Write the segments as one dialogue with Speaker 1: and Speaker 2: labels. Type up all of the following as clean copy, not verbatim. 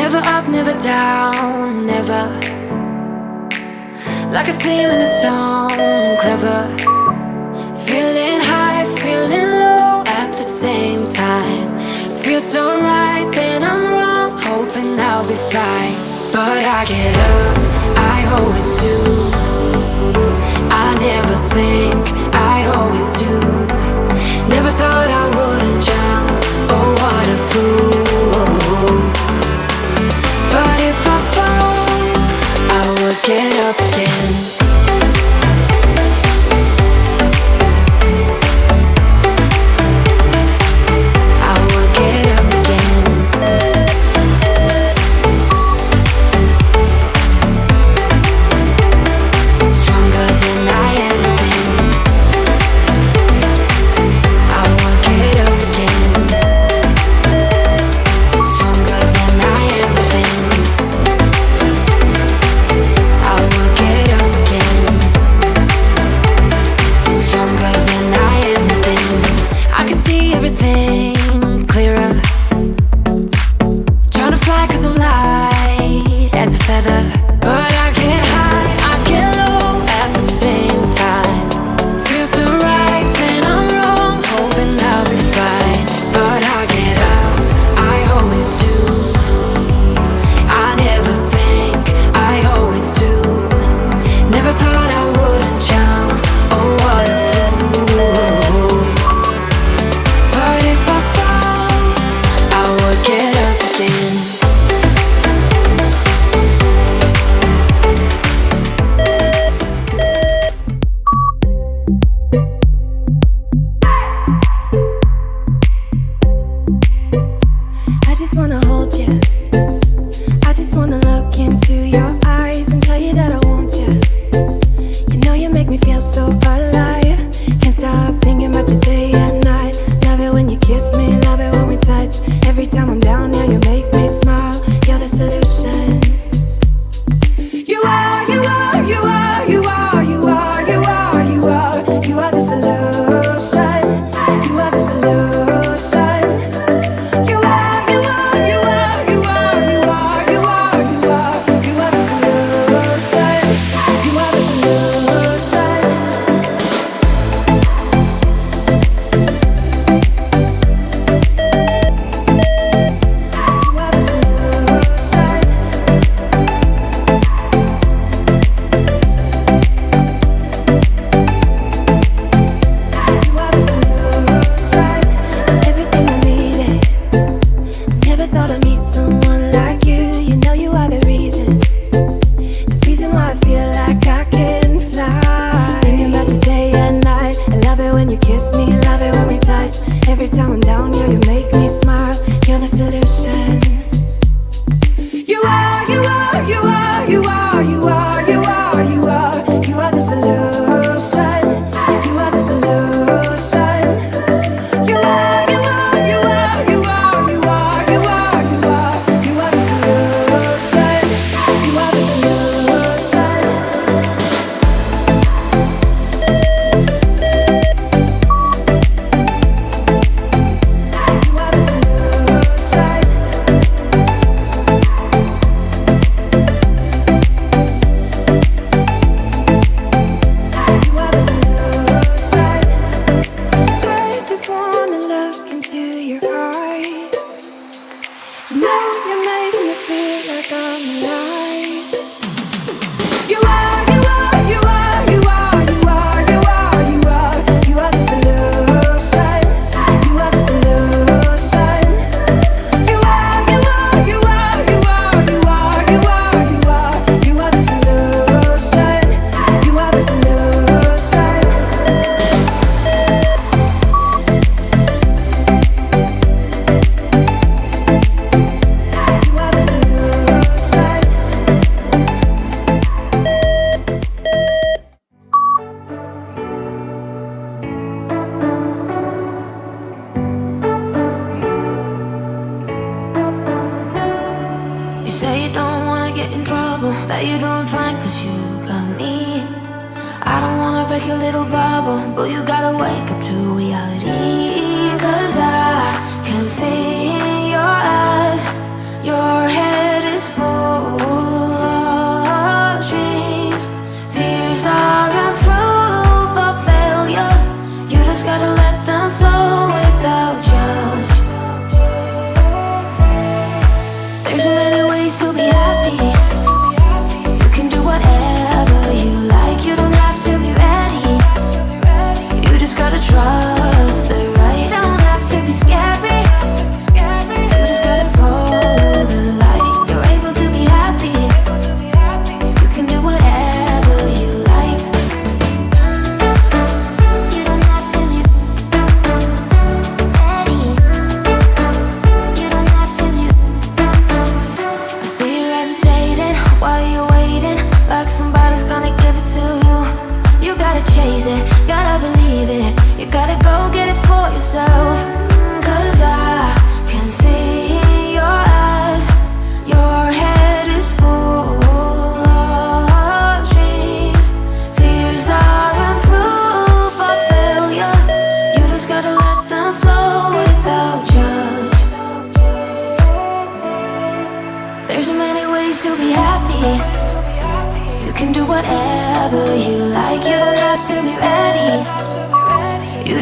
Speaker 1: Never up, never down, never. Like a theme in a song, clever. Feeling high, feeling low at the same time. Feels so right, then I'm wrong, hoping I'll be fine. But I get up, I always do. I never think, I always do. Never thought I wouldn't jump, oh what a fool. But if I fall, I will get up again. I will get up again. Stronger than I ever been.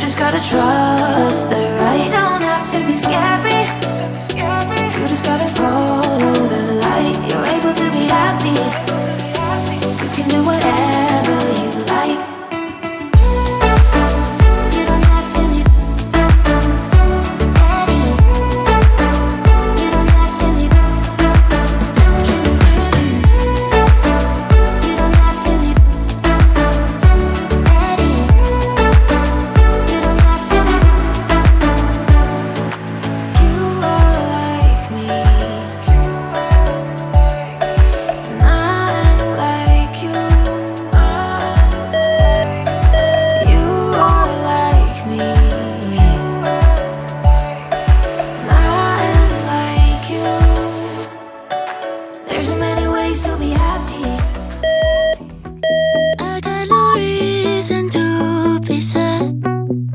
Speaker 1: just gotta trust the right. Don't have to be scary. You just gotta follow the light. You're able to be happy. You can do whatever you like. You don't have to be ready. You don't have to be. You don't have to be ready. You don't have to be. You are like me, and I'm like you. You are like me, and I'm like you. There's so many ways to be happy. I got no reason to be sad.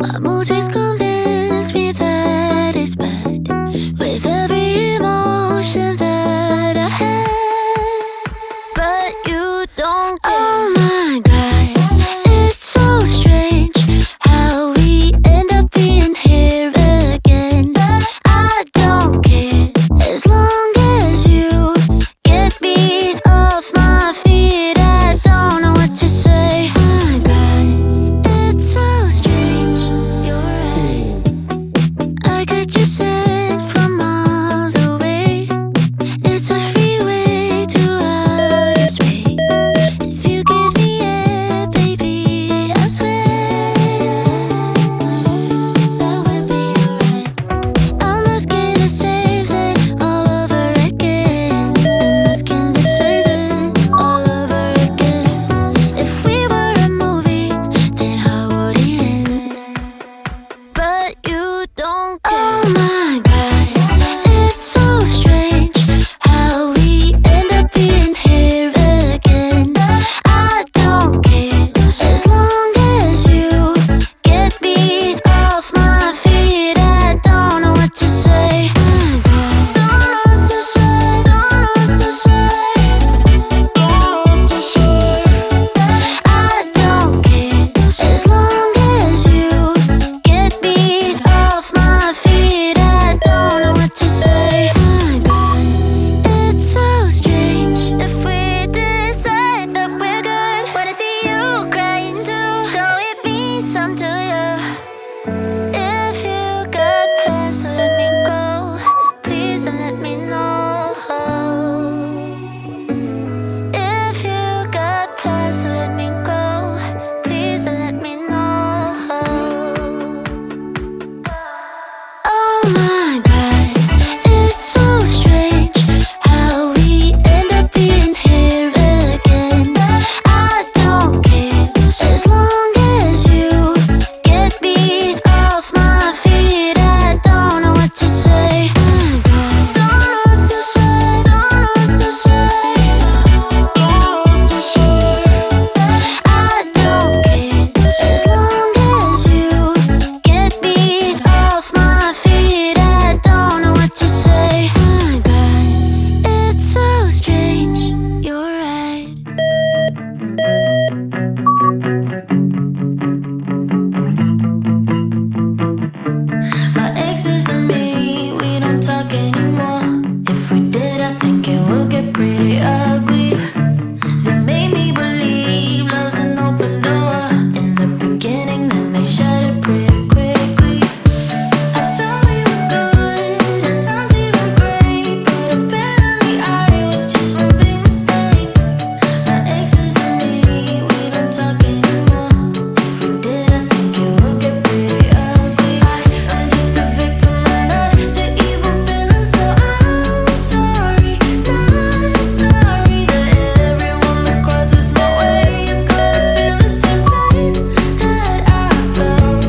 Speaker 1: My mood always convince me that it's bad. With every emotion that I had, but you don't care. Oh my God, it's so strange how we end up being here again. I don't care as long as you get me off my feet. I don't know what to say. Oh my God, it's so strange. You're right. I got you sent from miles away. It's a freeway to outer space. If you give me it, baby, I swear that will be alright. I'm asking to save it all over again. I'm asking to save it all over again. If we were a movie, then how would it end? But you don't care. Oh my God, it's so strange how we end up being here again. I don't care as long as you get me off my feet. I don't know what to say. Don't know what to say. Don't know what to say. I don't care as long as you get me off my feet. I don't know what to say. It's so strange. If we decide that we're good, wanna see you crying too. Show it means something to you. If you got plans to let me go, please don't let me know. If you got plans to let me go, please don't let me know. Oh my God, it's so strange how we end up being here again. I don't care as long as you get me off my feet. I don't know what to say. Don't know what to say. Don't know what to say. I don't care as long as you get me off my feet. I don't know what to say. It's so strange. You're right. My exes and me, we don't talk anymore. If we did, I think it would get pretty ugly. They made me believe love's an open door in the beginning, then they shut it pretty quickly. I thought we were good, at times even great, but apparently I was just one big mistake. My exes and me, we don't talk anymore. If we did, I think it would get pretty ugly. I'm just a victim and not the evil villain, so I'm sorry, not sorry that everyone that crosses my way is gonna feel the same pain that I felt.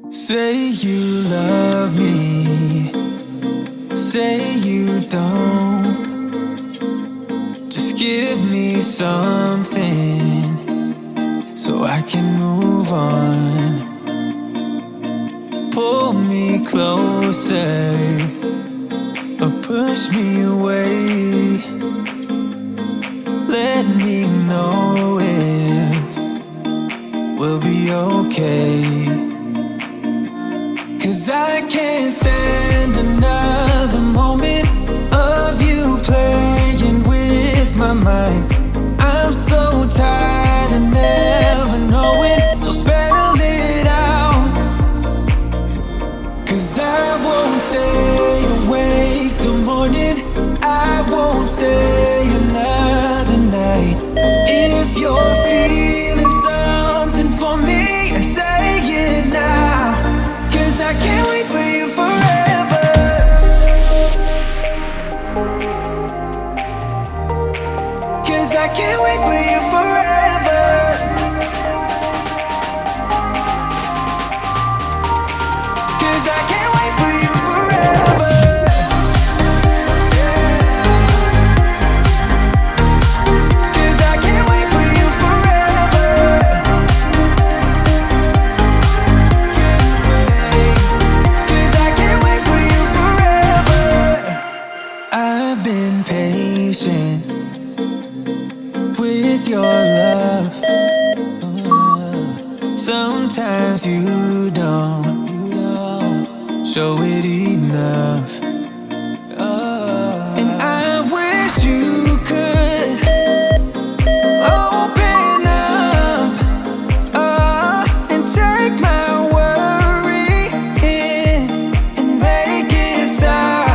Speaker 2: Say you love me, say you don't. Just give me something so I can move on. Pull me closer or push me away. Let me know if we'll be okay. 'Cause I can't stand another moment of you playing with my mind. I'm so tired of never knowing, so spell it out. 'Cause I won't stay awake till morning, I won't stay another night. If you're feeling something for me, say it now. 'Cause I can't wait for you forever. 'Cause I can't wait for you forever. 'Cause I can't wait for you forever. 'Cause I can't wait for you forever. 'Cause I can't wait for you forever. I've been patient with your love. Sometimes you don't show it enough. And I wish you could open up and take my worry in and make it stop.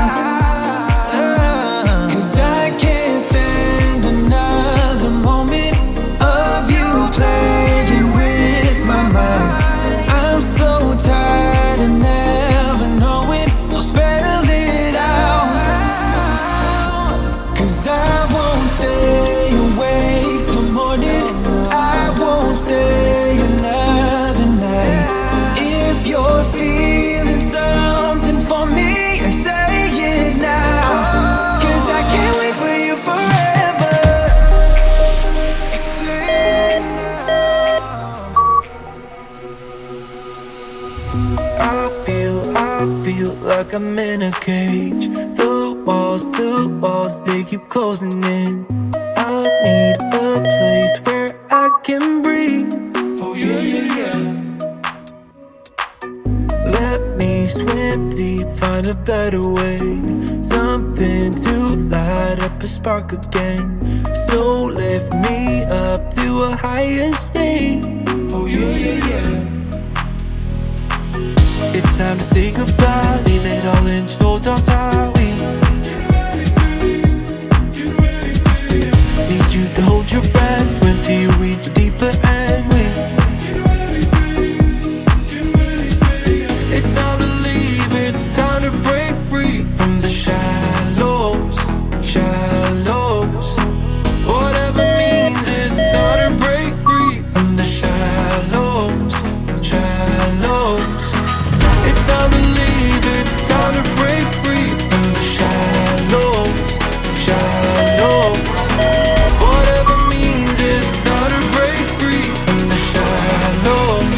Speaker 2: 'Cause I can't stand another moment of you playing with my mind. I'm so tired of never knowing, so spell it out. 'Cause I won't stay awake till morning, I won't stay another night. If you're feeling something for me, say it now. 'Cause I can't wait for you forever. Say it now. I feel like I'm in a cage. The walls, they keep closing in. I need a place where I can breathe. Oh yeah, yeah, yeah. Let me swim deep, find a better way. Something to light up a spark again. So lift me up to a higher state. Oh yeah, yeah, yeah. It's time to say goodbye, leave it all in short on time. We need you to hold your breath, swim till you reach a deeper end. It's time to leave, it's time to break free from the shallows. Whatever means, it's time to break free from the shallows. It's time to leave, it's time to break free from the shallows. Whatever means, it's time to break free from the shallows.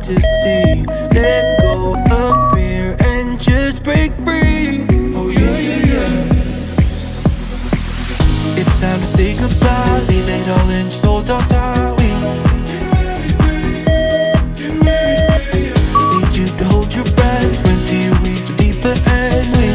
Speaker 2: To see, let go of fear and just break free. Oh yeah, yeah, yeah. It's time to say goodbye, leave it all in short on time. We need you to hold your breath, swim till you reach a deeper end. We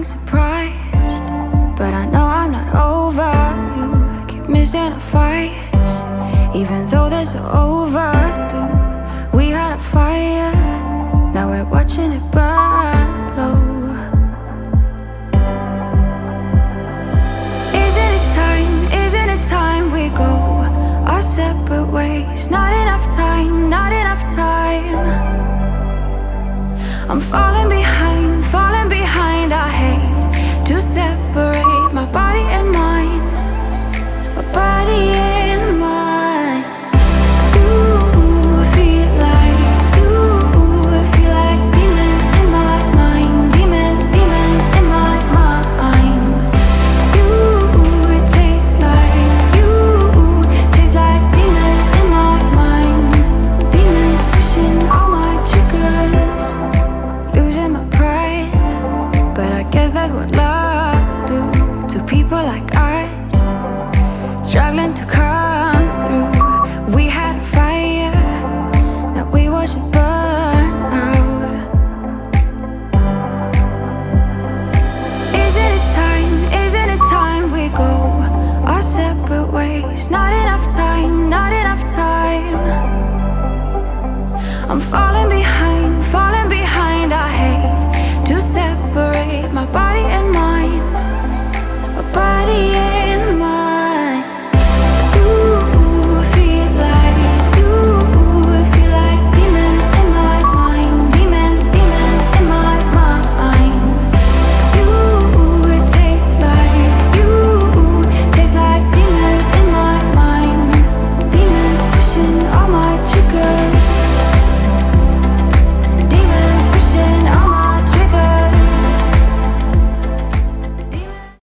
Speaker 1: acting surprised, but I know I'm not over you. Keep missing our fights, even though they're so overdue. We had a fire, now we're watching it burn low. Isn't it time we go our separate ways? Not enough time, not enough time. I'm falling behind.